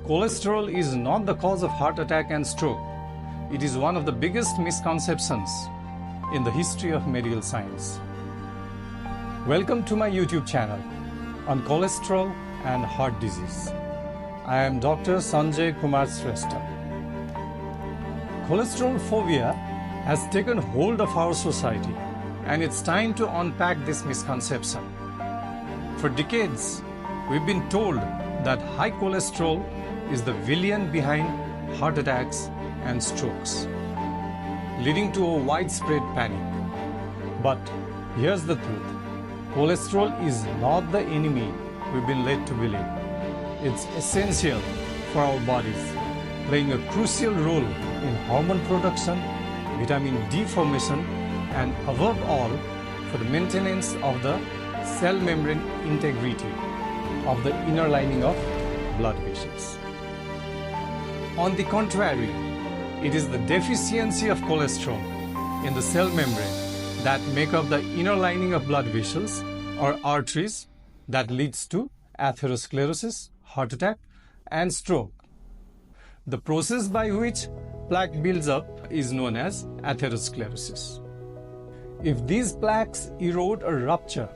Cholesterol is not the cause of heart attack and stroke. It is one of the biggest misconceptions in the history of medical science. Welcome to my YouTube channel on cholesterol and heart disease. I am Dr. Sanjay Kumar Shrestha. Cholesterol phobia has taken hold of our society, and it's time to unpack this misconception. For decades, we've been told that high cholesterol is the villain behind heart attacks and strokes, leading to a widespread panic. But here's the truth. Cholesterol is not the enemy we've been led to believe. It's essential for our bodies, playing a crucial role in hormone production, vitamin D formation, and above all, for the maintenance of the cell membrane integrity of the inner lining of blood vessels. On the contrary, it is the deficiency of cholesterol in the cell membrane that make up the inner lining of blood vessels or arteries that leads to atherosclerosis, heart attack, and stroke. The process by which plaque builds up is known as atherosclerosis. If these plaques erode or rupture,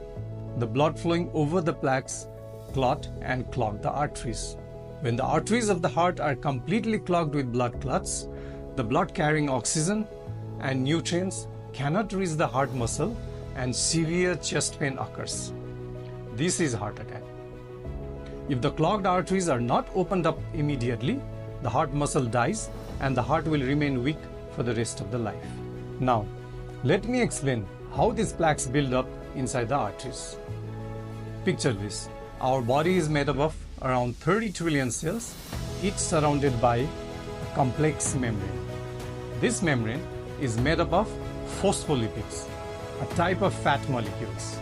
the blood flowing over the plaques clot and clog the arteries. When the arteries of the heart are completely clogged with blood clots, the blood carrying oxygen and nutrients cannot reach the heart muscle and severe chest pain occurs. This is heart attack. If the clogged arteries are not opened up immediately, the heart muscle dies and the heart will remain weak for the rest of the life. Now, let me explain how these plaques build up inside the arteries. Picture this. Our body is made up of around 30 trillion cells, each surrounded by a complex membrane. This membrane is made up of phospholipids, a type of fat molecules.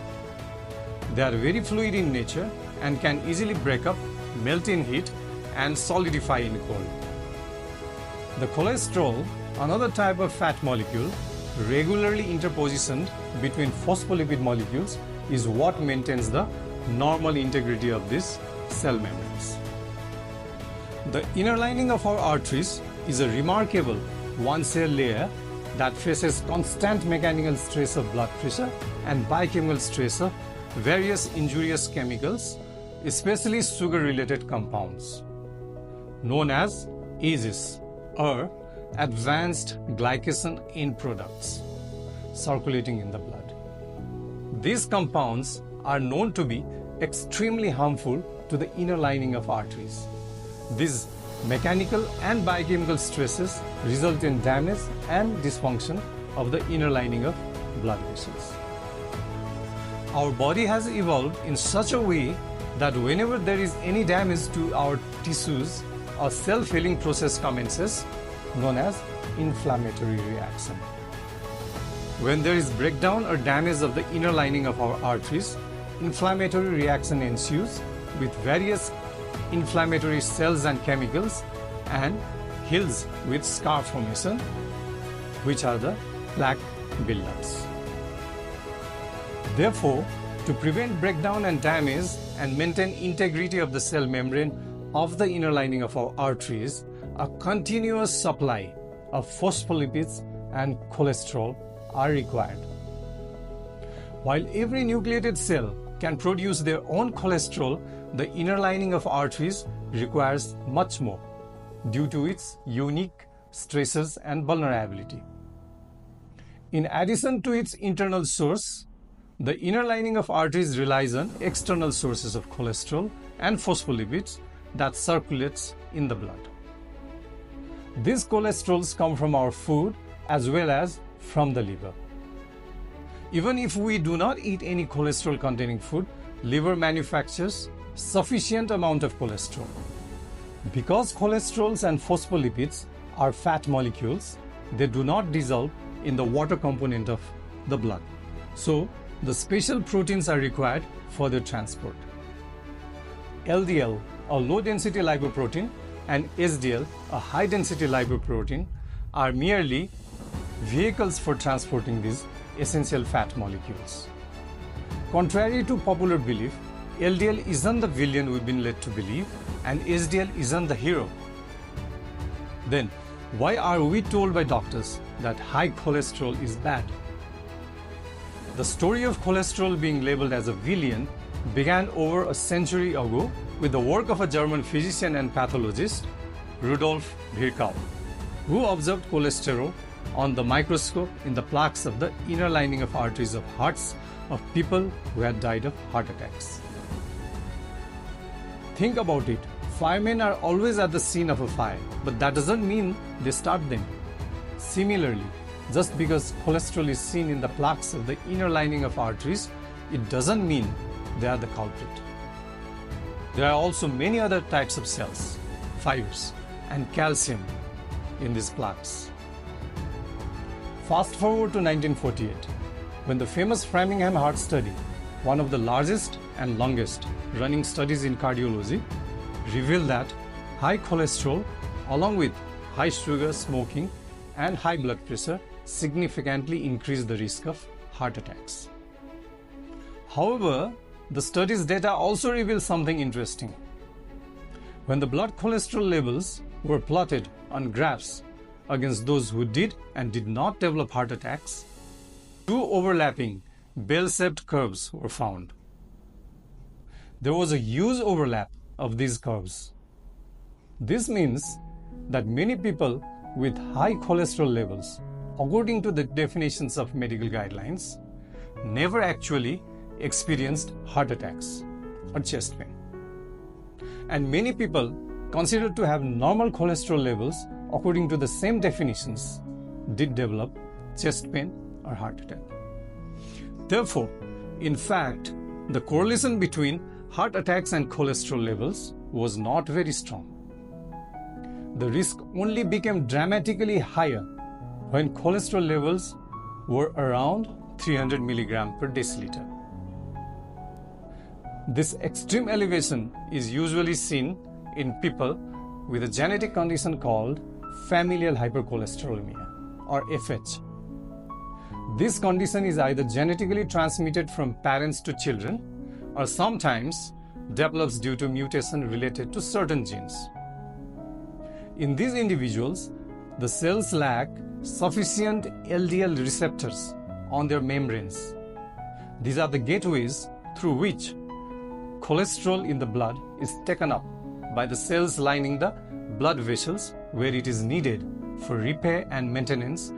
They are very fluid in nature and can easily break up, melt in heat, and solidify in cold. The cholesterol, another type of fat molecule, regularly interpositioned between phospholipid molecules, is what maintains the normal integrity of these cell membranes. The inner lining of our arteries is a remarkable one-cell layer that faces constant mechanical stress of blood pressure and biochemical stress of various injurious chemicals, especially sugar-related compounds, known as AGEs or advanced glycation end products, circulating in the blood. These compounds are known to be extremely harmful to the inner lining of arteries. These mechanical and biochemical stresses result in damage and dysfunction of the inner lining of blood vessels. Our body has evolved in such a way that whenever there is any damage to our tissues, a self-healing process commences known as inflammatory reaction. When there is breakdown or damage of the inner lining of our arteries, inflammatory reaction ensues with various inflammatory cells and chemicals and heals with scar formation, which are the plaque buildups. Therefore, to prevent breakdown and damage and maintain integrity of the cell membrane of the inner lining of our arteries, a continuous supply of phospholipids and cholesterol are required. While every nucleated cell can produce their own cholesterol, the inner lining of arteries requires much more due to its unique stresses and vulnerability. In addition to its internal source, the inner lining of arteries relies on external sources of cholesterol and phospholipids that circulates in the blood. These cholesterols come from our food as well as from the liver. Even if we do not eat any cholesterol containing food, liver manufactures sufficient amount of cholesterol. Because cholesterols and phospholipids are fat molecules, they do not dissolve in the water component of the blood. So, the special proteins are required for their transport. LDL, a low-density lipoprotein, and HDL, a high-density lipoprotein, are merely vehicles for transporting these essential fat molecules. Contrary to popular belief, LDL isn't the villain we've been led to believe. and HDL isn't the hero? Then why are we told by doctors that high cholesterol is bad? The story of cholesterol being labeled as a villain began over a century ago with the work of a German physician and pathologist, Rudolf Virchow, who observed cholesterol on the microscope in the plaques of the inner lining of arteries of hearts of people who had died of heart attacks. Think about it. Firemen are always at the scene of a fire, but that doesn't mean they start them. Similarly, just because cholesterol is seen in the plaques of the inner lining of arteries, it doesn't mean they are the culprit. There are also many other types of cells, fibers, and calcium in these plaques. Fast forward to 1948, when the famous Framingham Heart Study, one of the largest and longest running studies in cardiology, revealed that high cholesterol, along with high sugar, smoking, and high blood pressure, significantly increase the risk of heart attacks. However, the study's data also reveals something interesting. When the blood cholesterol levels were plotted on graphs against those who did and did not develop heart attacks, two overlapping bell-shaped curves were found. There was a huge overlap of these curves. This means that many people with high cholesterol levels, according to the definitions of medical guidelines, never actually experienced heart attacks or chest pain. And many people considered to have normal cholesterol levels, according to the same definitions, did develop chest pain or heart attack. Therefore, in fact, the correlation between heart attacks and cholesterol levels was not very strong. The risk only became dramatically higher when cholesterol levels were around 300 mg per deciliter. This extreme elevation is usually seen in people with a genetic condition called familial hypercholesterolemia or FH. This condition is either genetically transmitted from parents to children or sometimes develops due to mutation related to certain genes. In these individuals, the cells lack sufficient LDL receptors on their membranes. These are the gateways through which cholesterol in the blood is taken up by the cells lining the blood vessels where it is needed for repair and maintenance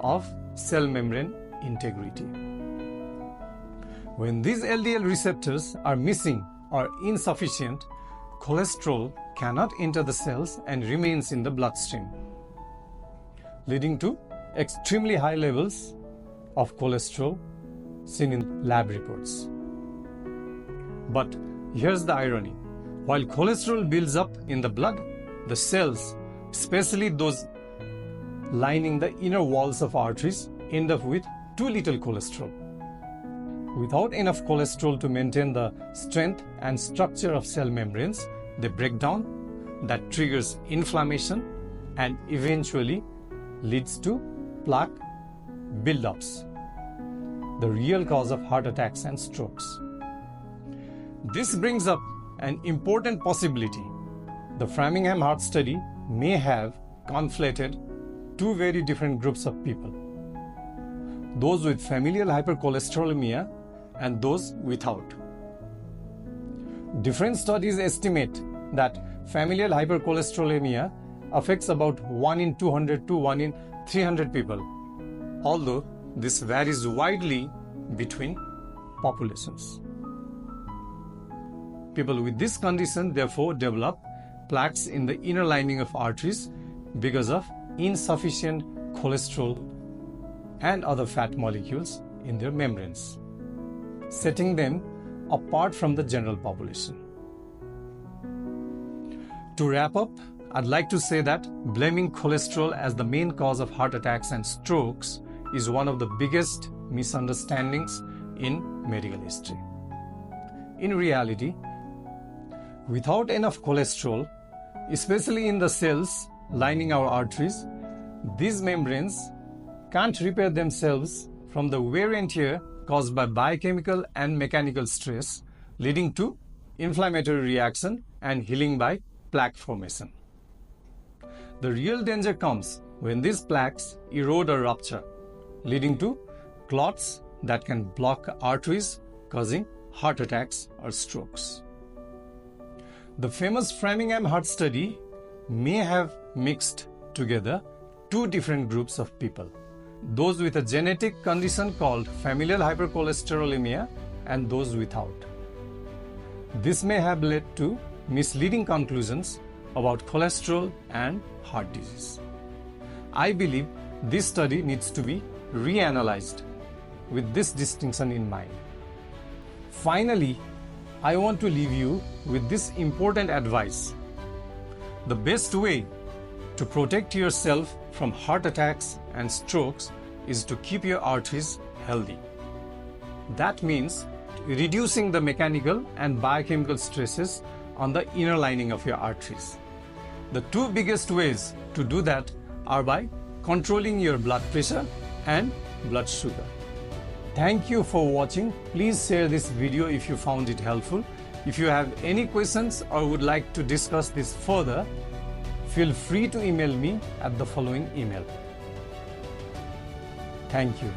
of cell membrane integrity. When these LDL receptors are missing or insufficient, cholesterol cannot enter the cells and remains in the bloodstream, leading to extremely high levels of cholesterol seen in lab reports. But here's the irony. While cholesterol builds up in the blood, the cells, especially those lining the inner walls of arteries, end up with too little cholesterol. Without enough cholesterol to maintain the strength and structure of cell membranes, they break down. That triggers inflammation and eventually leads to plaque buildups, the real cause of heart attacks and strokes. This brings up an important possibility. The Framingham Heart Study may have conflated two very different groups of people: those with familial hypercholesterolemia and those without. Different studies estimate that familial hypercholesterolemia affects about 1 in 200 to 1 in 300 people, although this varies widely between populations. People with this condition therefore develop plaques in the inner lining of arteries because of insufficient cholesterol and other fat molecules in their membranes, setting them apart from the general population. To wrap up, I'd like to say that blaming cholesterol as the main cause of heart attacks and strokes is one of the biggest misunderstandings in medical history. In reality, without enough cholesterol, especially in the cells lining our arteries, these membranes can't repair themselves from the wear and tear caused by biochemical and mechanical stress, leading to inflammatory reaction and healing by plaque formation. The real danger comes when these plaques erode or rupture, leading to clots that can block arteries, causing heart attacks or strokes. The famous Framingham Heart Study may have mixed together two different groups of people, those with a genetic condition called familial hypercholesterolemia and those without. This may have led to misleading conclusions about cholesterol and heart disease. I believe this study needs to be reanalyzed with this distinction in mind. Finally, I want to leave you with this important advice. The best way to protect yourself from heart attacks and strokes is to keep your arteries healthy. That means reducing the mechanical and biochemical stresses on the inner lining of your arteries. The two biggest ways to do that are by controlling your blood pressure and blood sugar. Thank you for watching. Please share this video if you found it helpful. If you have any questions or would like to discuss this further, feel free to email me at the following email. Thank you.